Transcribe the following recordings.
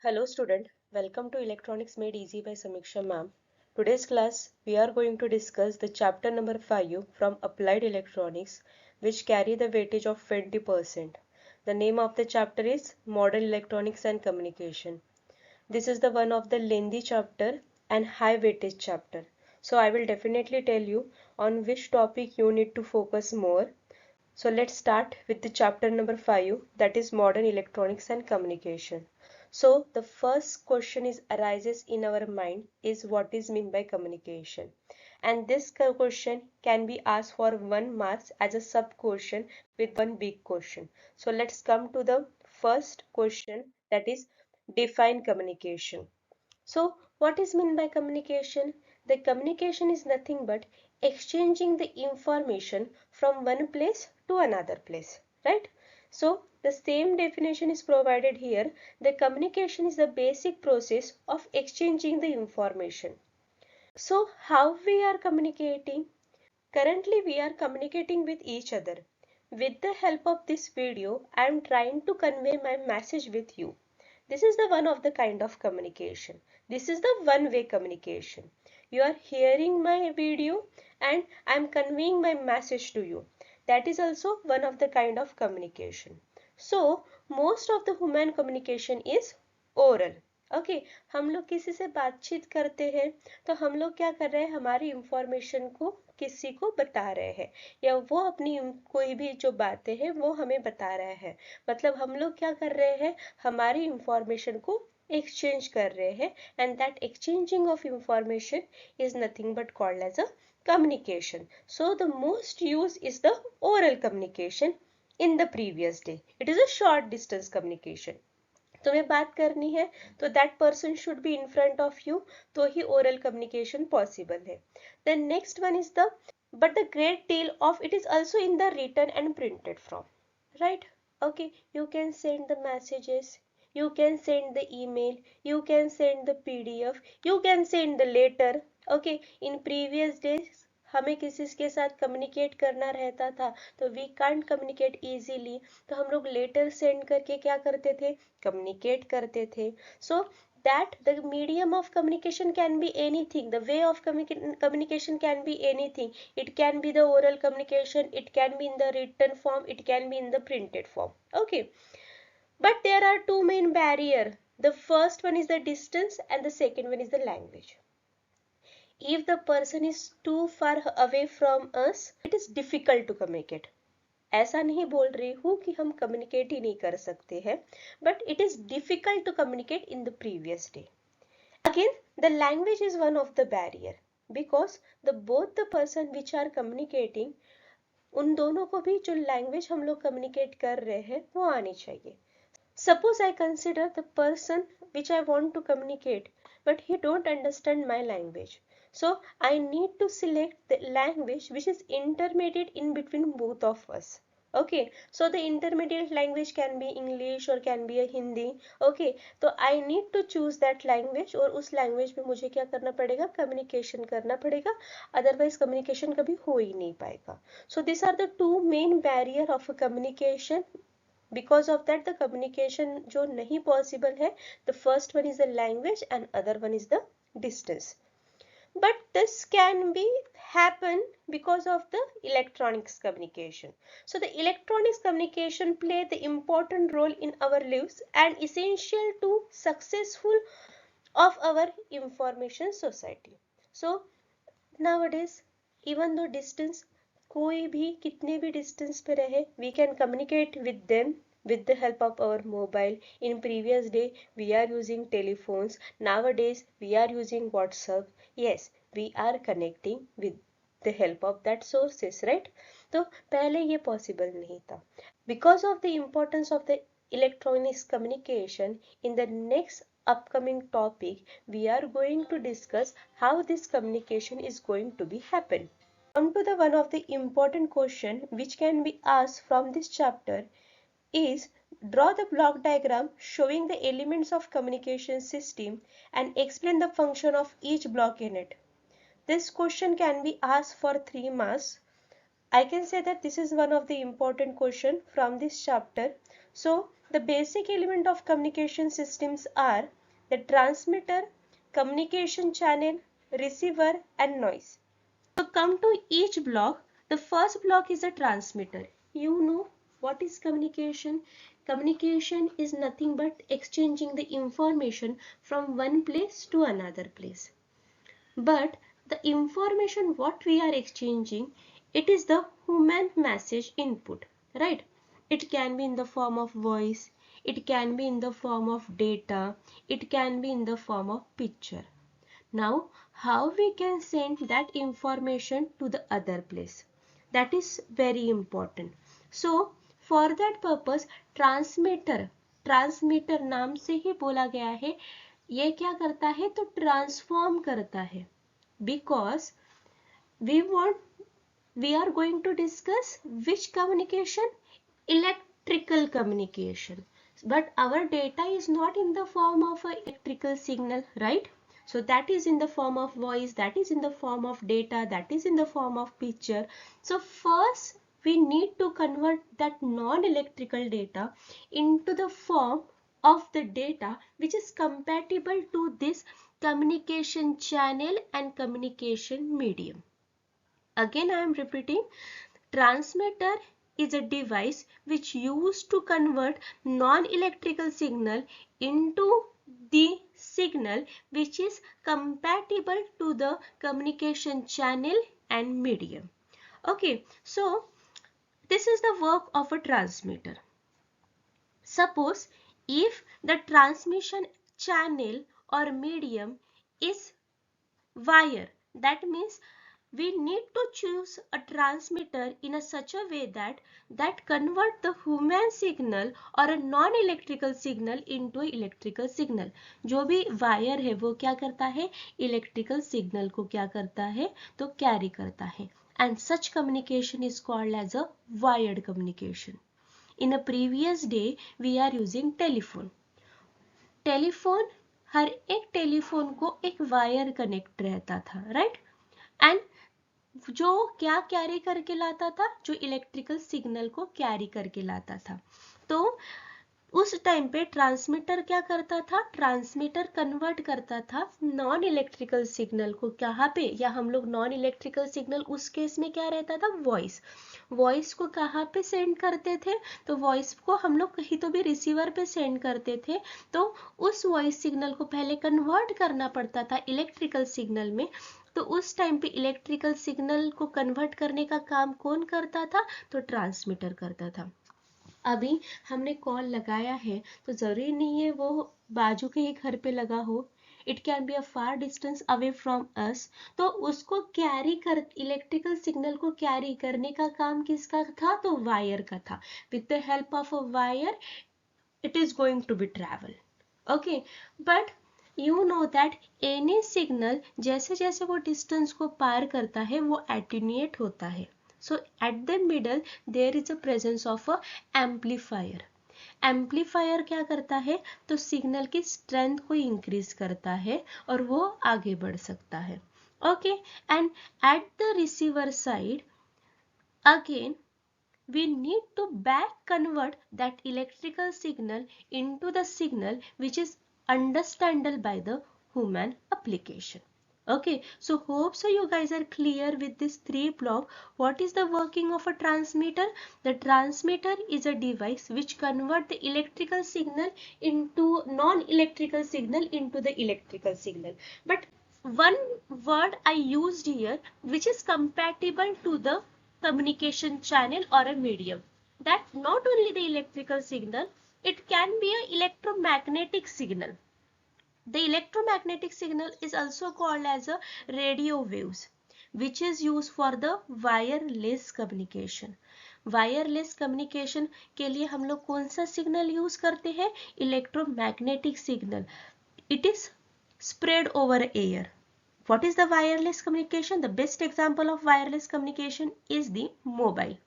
Hello student, welcome to Electronics Made Easy by Samiksha ma'am. Today's class we are going to discuss the chapter number 5 from Applied Electronics which carry the weightage of 20%. The name of the chapter is Modern Electronics and Communication. This is the one of the lengthy chapter and high weightage chapter. So I will definitely tell you on which topic you need to focus more. So let's start with the chapter number 5, that is Modern Electronics and Communication. So the first question is arises in our mind is what is meant by communication, and this question can be asked for 1 marks as a sub question with one big question. So let's come to the first question, that is define communication. So what is meant by communication? The communication is nothing but exchanging the information from one place to another place, right? So the same definition is provided here. The communication is the basic process of exchanging the information. So how we are communicating? Currently we are communicating with each other. With the help of this video, I am trying to convey my message with you. This is the one of the kind of communication. This is the one-way communication. You are hearing my video and I am conveying my message to you. That is also one of the kind of communication. So most of the human communication is oral. Okay हम लोग किसी से बातचीत करते हैं तो हम लोग क्या कर रहे हैं, हमारी इंफॉर्मेशन को किसी को बता रहे हैं या वो अपनी कोई भी जो बातें हैं वो हमें बता रहे हैं। मतलब हम लोग क्या कर रहे हैं, हमारी इंफॉर्मेशन को एक्सचेंज कर रहे हैं and that exchanging of information is nothing but called as a communication. So the most used is the oral communication in the previous day. It is a short distance communication. तुम्हें बात करनी है तो that person should be in front of you, तो ही oral communication possible है। The next one is the but the great deal of it is also in the written and printed form, right? Okay, you can send the messages, you can send the email, you can send the pdf, you can send the letter. Okay, in previous days हमें किसी के साथ communicate करना रहता था तो we can't communicate easily, तो हम लोग लेटर सेंड करके क्या करते थे, कम्युनिकेट करते थे। सो that the medium of communication can be anything, the way of communication can be anything. It can be the oral communication, it can be in the written form, it can be in the printed form. Okay, but there are two main barriers. The first one is the distance and the second one is the language. If the person is too far away from us, it is difficult to communicate. ऐसा नहीं बोल रही हूँ कि हम communicate ही नहीं कर सकते हैं, but it is difficult to communicate in the previous day. Again, the language is one of the barrier because the both the person which are communicating, उन दोनों को भी जो लैंग्वेज हम लोग कम्युनिकेट कर रहे हैं वो आनी चाहिए. Suppose I consider the person which I want to communicate, but he don't understand my language. So I need to select the language which is intermediate in between both of us. Okay, so the intermediate language can be English or can be a Hindi. Okay, so I need to choose that language और उस language में मुझे क्या करना पड़ेगा, communication करना पड़ेगा, otherwise communication कभी हो ही नहीं पाएगा. So these are the two main barrier of a communication. Because of that the communication जो नहीं possible है, the first one is the language and other one is the distance. But this can be happen because of the electronics communication. So the electronics communication play the important role in our lives and essential to successful of our information society. So nowadays even though distance, कोई भी कितने भी distance पे रहे, we can communicate with them with the help of our mobile. In previous day we are using telephones, nowadays we are using WhatsApp. Yes, we are connecting with the help of that sources, right? तो पहले ये possible नहीं था. Because of the importance of the electronics communication, in the next upcoming topic we are going to discuss how this communication is going to be happen. Come to the one of the important question which can be asked from this chapter is draw the block diagram showing the elements of communication system and explain the function of each block in it. This question can be asked for 3 marks. I can say that this is one of the important question from this chapter. So the basic element of communication systems are the transmitter, communication channel, receiver and noise. So come to each block. The first block is a transmitter. You know what is communication? Communication is nothing but exchanging the information from one place to another place. But the information what we are exchanging, it is the human message input, right? It can be in the form of voice, it can be in the form of data, it can be in the form of picture. Now, how we can send that information to the other place? That is very important. So, for that purpose, transmitter नाम से ही बोला गया है, ये क्या करता है तो ट्रांसफॉर्म करता है. Because we are going to discuss which communication? Electrical communication. But our data is not in the form of an electrical signal, right? So that is in the form of voice, that is in the form of data, that is in the form of picture. So first we need to convert that non-electrical data into the form of the data which is compatible to this communication channel and communication medium. Again I am repeating, transmitter is a device which used to convert non-electrical signal into the signal which is compatible to the communication channel and medium. Okay, so this is the work of a transmitter. Suppose if the transmission channel or medium is wire, that means we need to choose a transmitter in a such a way that convert the human signal or a non-electrical signal into a electrical signal. जो भी wire है वो क्या करता है, electrical signal को क्या करता है तो कैरी करता है. And such communication is called as a wired communication. In a previous day we are using telephone. Telephone, हर एक टेलीफोन को एक वायर कनेक्ट रहता था, राइट? एंड जो क्या कैरी करके लाता था, जो इलेक्ट्रिकल सिग्नल को कैरी करके लाता था. तो उस टाइम पे ट्रांसमीटर क्या करता था, ट्रांसमीटर कन्वर्ट करता था नॉन इलेक्ट्रिकल सिग्नल को कहाँ पे, या हम लोग नॉन इलेक्ट्रिकल सिग्नल उस केस में क्या रहता था, वॉइस को कहाँ पे सेंड करते थे, तो वॉइस को हम लोग कहीं तो भी रिसीवर पे सेंड करते थे. तो उस वॉइस सिग्नल को पहले कन्वर्ट करना पड़ता था इलेक्ट्रिकल सिग्नल में. तो उस टाइम पे इलेक्ट्रिकल सिग्नल को कन्वर्ट करने का काम कौन करता था, तो ट्रांसमीटर करता था. अभी हमने कॉल लगाया है तो जरूरी नहीं है वो बाजू के ही घर पे लगा हो, it can be a far distance away from us. तो उसको कैरी कर, इलेक्ट्रिकल सिग्नल को कैरी करने का काम किसका था, तो वायर का था. With the help of a wire it is going to be travel. Okay, but you know that any signal जैसे जैसे वो डिस्टेंस को पार करता है वो एटेन्यूएट होता है. So at the middle there is a presence of a amplifier. Amplifier क्या करता है, तो सिग्नल की स्ट्रेंथ को इंक्रीज करता है और वो आगे बढ़ सकता है. Okay, and eight the receiver side again we need to back convert that electrical signal into the signal which is understandable by the human application. Okay, so hope so you guys are clear with this three block. What is the working of a transmitter? The transmitter is a device which convert the electrical signal into non-electrical signal into the electrical signal. But one word I used here which is compatible to the communication channel or a medium, that not only the electrical signal, it can be an electromagnetic signal. The electromagnetic signal is also called as a radio waves, which is used for the wireless communication. Wireless communication के लिए हम लोग कौन सा signal use करते हैं, electromagnetic signal. It is spread over air. What is the wireless communication? The best example of wireless communication is the mobile.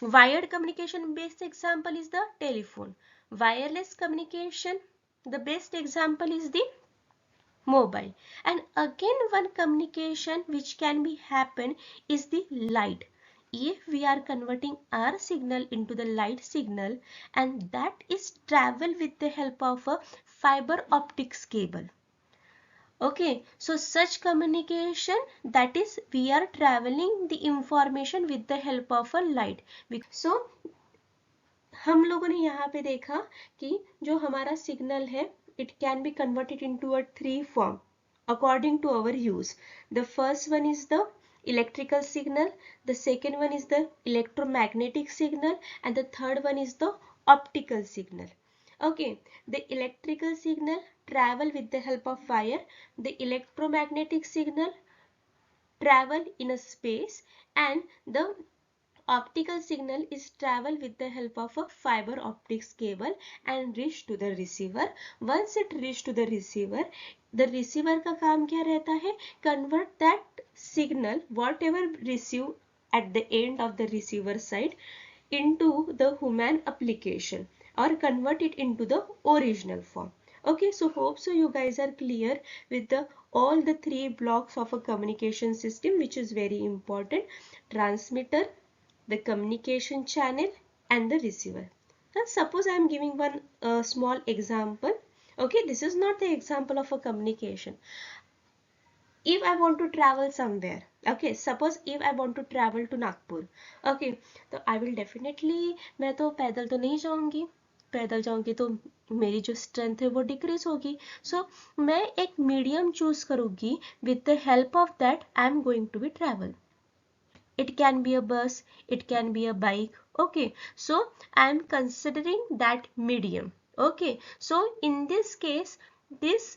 Wired communication best example is the telephone. Wireless communication, the best example is the mobile. And again one communication which can be happen is the light. if we are converting our signal into the light signal, and that is travel with the help of a fiber optics cable. Okay, so such communication, that is we are traveling the information with the help of a light. So हम लोगों ने यहाँ पे देखा कि जो हमारा signal है it can be converted into a three form according to our use. The first one is the electrical signal, the second one is the electromagnetic signal, and the third one is the optical signal. Okay, the electrical signal travel with the help of wire, the electromagnetic signal travel in a space, and the optical signal is travel with the help of a fiber optics cable and reach to the receiver. Once it reach to the receiver का काम क्या रहता है? Convert that signal whatever receive at the end of the receiver side into the human application or convert it into the original form. Okay, so hope so you guys are clear with the all the three blocks of a communication system, which is very important: transmitter, the communication channel, and the receiver. Now suppose I am giving one small example. Okay, this is not the example of a communication. If I want to travel somewhere, okay, suppose if I want to travel to Nagpur, okay, तो I will definitely, मैं तो पैदल तो नहीं जाऊंगी, पैदल जाऊंगी तो मेरी जो स्ट्रेंथ है वो डिक्रीज होगी. सो मैं एक मीडियम चूज करूंगी. With the help of that I am going to be travel. It can be a bus, it can be a bike. Okay, so I am considering that medium. Okay, so in this case, this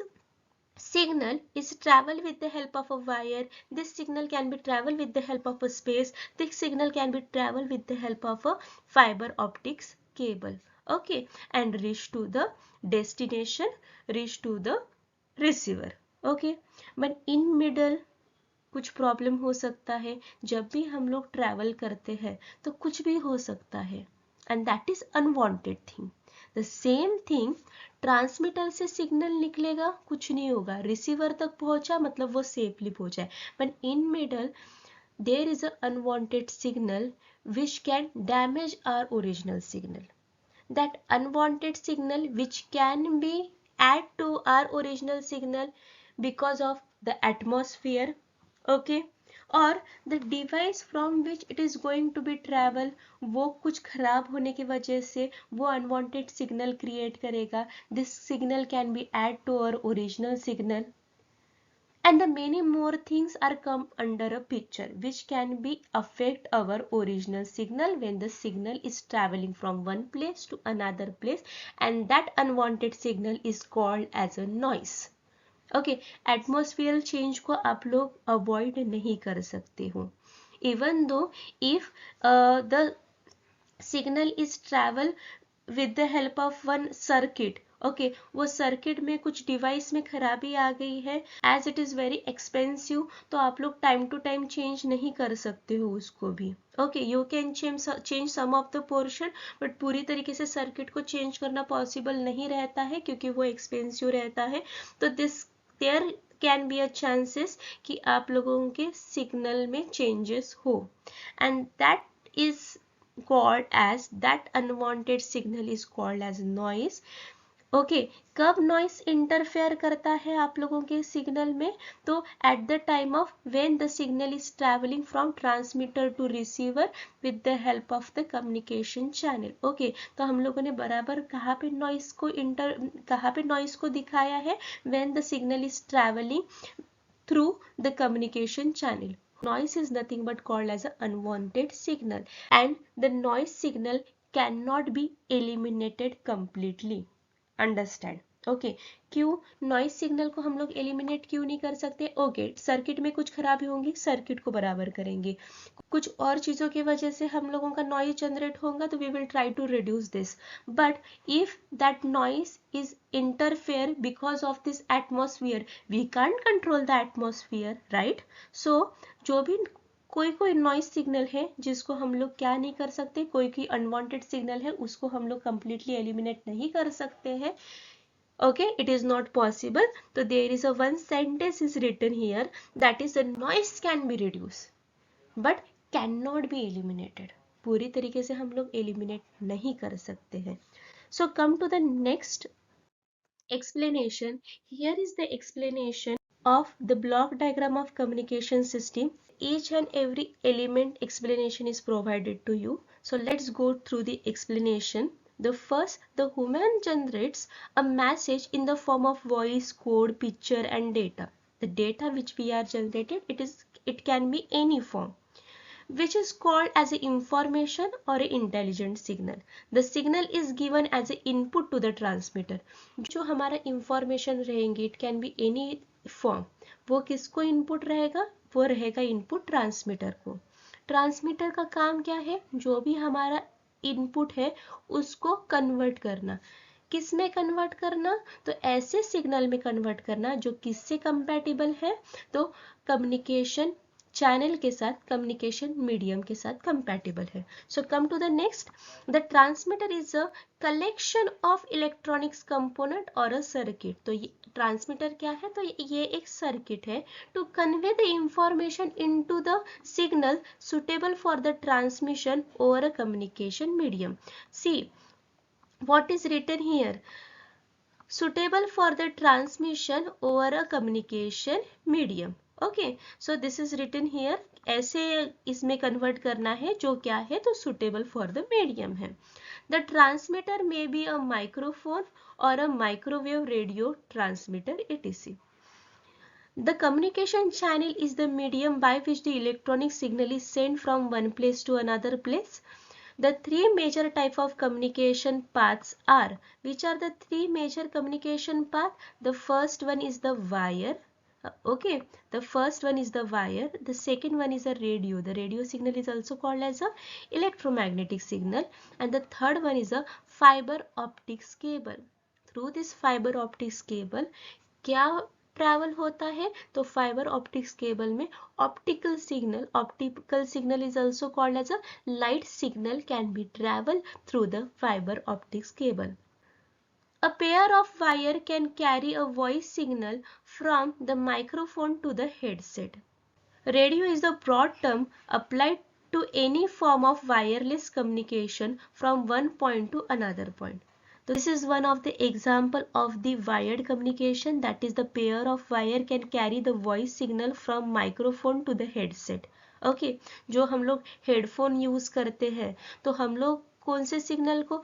signal is travel with the help of a wire. This signal can be travel with the help of a space. This signal can be travel with the help of a fiber optics cable. Okay, and reach to the destination, reach to the receiver. Okay, but in middle कुछ problem हो सकता है. जब भी हम लोग travel करते हैं तो कुछ भी हो सकता है, and that is unwanted thing. The same thing, transmitter से सिग्नल निकलेगा, कुछ नहीं होगा, रिसीवर तक पहुंचा मतलब वो सेफली पहुंचा है. But in middle there is a unwanted signal which can damage our original signal. That unwanted signal which can be add to our original signal because of the atmosphere. Okay, or the device from which it is going to be travel, वो कुछ खराब होने की वजह से वो unwanted signal create करेगा. This signal can be add to our original signal, and the many more things are come under a picture which can be affect our original signal when the signal is traveling from one place to another place, and that unwanted signal is called as a noise. Okay, atmosphere change को आप लोग avoid नहीं कर सकते हो. Even though if the signal is travel with the help of one circuit, okay, वो circuit में कुछ डिवाइस में खराबी आ गई है, as it is very expensive, तो आप लोग टाइम टू टाइम चेंज नहीं कर सकते हो उसको भी. Okay, you can change some of the portion, but पूरी तरीके से सर्किट को चेंज करना पॉसिबल नहीं रहता है क्योंकि वो एक्सपेंसिव रहता है. तो this there can be a chances कि आप लोगों के सिग्नल में चेंजेस हो, and that is called as, that unwanted signal is called as noise. Okay, कब नॉइस इंटरफेयर करता है आप लोगों के सिग्नल में? तो at the time of when the signal is travelling from transmitter to receiver with the help of the communication channel. Okay, तो हम लोगों ने बराबर कहाँ पे नॉइस को दिखाया है? When the signal is travelling through the communication channel. Noise is nothing but called as an unwanted signal, and the noise signal cannot be eliminated completely. Understand. Okay, क्यों नॉइस सिग्नल को हम लोग eliminate क्यों नहीं कर सकते? Okay, circuit में कुछ खराबी होंगी, सर्किट को बराबर करेंगे. कुछ और चीज़ों की वजह से हम लोगों का नॉइज जनरेट होगा तो we will try to reduce this. But if that noise is interfere because of this atmosphere, we can't control the atmosphere, right? So जो भी कोई नॉइज सिग्नल है जिसको हम लोग क्या नहीं कर सकते, कोई अनवांटेड सिग्नल है उसको हम लोग कंप्लीटली एलिमिनेट नहीं कर सकते हैं. Okay, it is not possible. तो there is a one sentence is written here, that is the noise can be reduce but can not be eliminated, पूरी तरीके से हम लोग एलिमिनेट नहीं कर सकते हैं. So come to the next explanation. Here is the explanation of the block diagram of communication system. Each and every element explanation is provided to you. So let's go through the explanation. The first, the human generates a message in the form of voice, code, picture and data. The data which we are generated, it can be any form, which is called as a information or a intelligent signal. The signal is given as a input to the transmitter. जो हमारा information रहेंगे, it can be any form, वो किसको input रहेगा, वो रहेगा input transmitter को. Transmitter का काम क्या है, जो भी हमारा इनपुट है उसको कन्वर्ट करना. किस में कन्वर्ट करना, तो ऐसे सिग्नल में कन्वर्ट करना जो किससे कंपैटिबल है, तो कम्युनिकेशन चैनल के साथ, कम्युनिकेशन मीडियम के साथ कंपैटिबल है. So come to the next, the transmitter is a collection of electronics component और अ सर्किट. तो ये ट्रांसमीटर क्या है, तो ये एक सर्किट है to convey the information into the signal suitable for the transmission over a communication medium. See what is written here, suitable for the transmission over a communication medium. Okay, so this is written here. ऐसे इसमें convert करना है जो क्या है, तो suitable for the medium है. The transmitter may be a microphone or a microwave radio transmitter etc. The communication channel is the medium by which the electronic signal is sent from one place to another place. The three major type of communication paths are, which are the three major communication path? The first one is the wire. Okay, the first one is the wire. The second one is a radio. The radio signal is also called as a electromagnetic signal. And the third one is a fiber optics cable. Through this fiber optics cable, क्या travel होता है, तो fibre optics cable में optical signal is also called as a light signal can be travel through the fibre optics cable. A pair of wire can carry a voice signal from the microphone to the headset. Radio is the broad term applied to any form of wireless communication from one point to another point. So this is one of the example of the wired communication, that is the pair of wire can carry the voice signal from microphone to the headset. Okay, जो हम लोग headphone use करते हैं, तो हम लोग कौन से सिग्नल को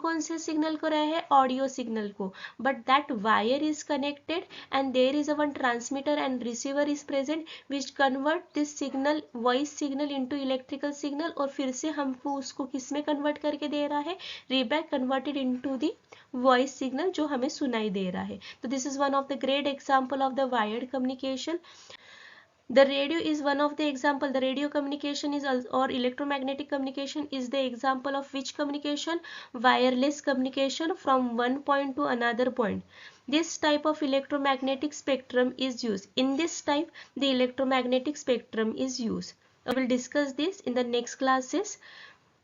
कौन से सिग्नल को रहे हैं, ऑडियो सिग्नल को, but that wire is connected and there is a one transmitter and receiver is present which convert this signal voice signal into electrical signal, और फिर से हमको उसको किस में कन्वर्ट करके दे रहा है, reback converted into the voice signal जो हमें सुनाई दे रहा है. तो this is one of the great example of the wired communication. The radio is one of the example. The radio communication is or electromagnetic communication is the example of which communication? Wireless communication from one point to another point. This type of electromagnetic spectrum is used. In this type, the electromagnetic spectrum is used. I will discuss this in the next classes.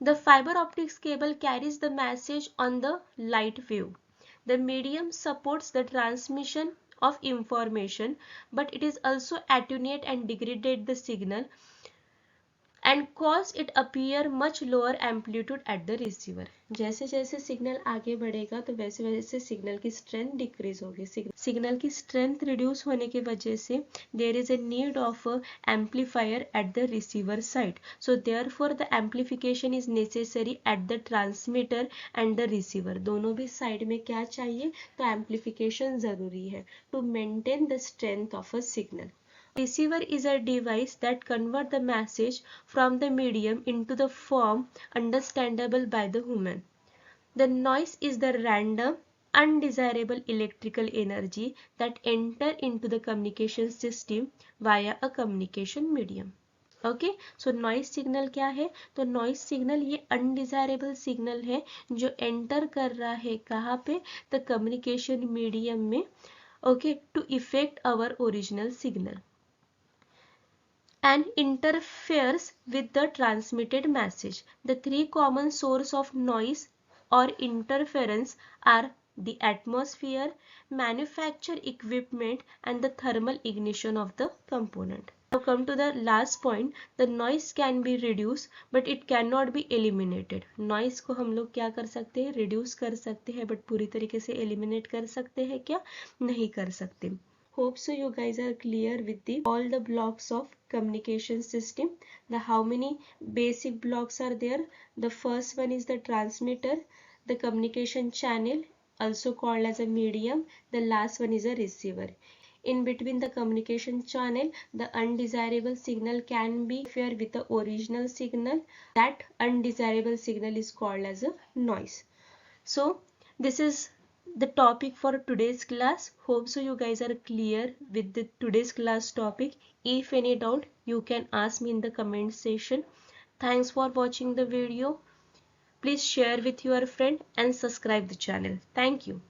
The fiber optics cable carries the message on the light wave. The medium supports the transmission of information, but it is also attenuate and degrade the signal and cause it appear much lower amplitude at the receiver. जैसे जैसे signal आगे बढ़ेगा तो वैसे वैसे signal की strength decrease होगी. Signal की स्ट्रेंथ रिड्यूस होने की वजह से there is a need of amplifier at the receiver side. So therefore the amplification is necessary at the transmitter and the receiver. दोनों भी साइड में क्या चाहिए, तो एम्पलीफिकेशन जरूरी है to maintain the strength of a signal. Receiver is a device that converts the message from the medium into the form understandable by the human. The noise is the random, undesirable electrical energy that enter into the communication system via a communication medium. Okay, so noise signal क्या है, तो noise signal ये undesirable signal है जो enter कर रहा है कहाँ पे, द कम्युनिकेशन मीडियम में. Okay, to effect our original signal and interferes with the transmitted message. The three common sources of noise or interference are the atmosphere, manufactured equipment and the thermal ignition of the component. Now come to the last point, the noise can be reduced but it cannot be eliminated. Noise को हम लोग क्या कर सकते हैं, reduce कर सकते हैं, but पूरी तरीके से eliminate कर सकते हैं क्या, नहीं कर सकते. Hope so you guys are clear with all the blocks of communication system. The how many basic blocks are there? The first one is the transmitter, the communication channel, also called as a medium. The last one is a receiver. In between the communication channel, the undesirable signal can be interfered with the original signal. That undesirable signal is called as a noise. So this is the topic for today's class. Hope so you guys are clear with the today's class topic. If any doubt, you can ask me in the comment section. Thanks for watching the video. Please share with your friend and subscribe the channel. Thank you.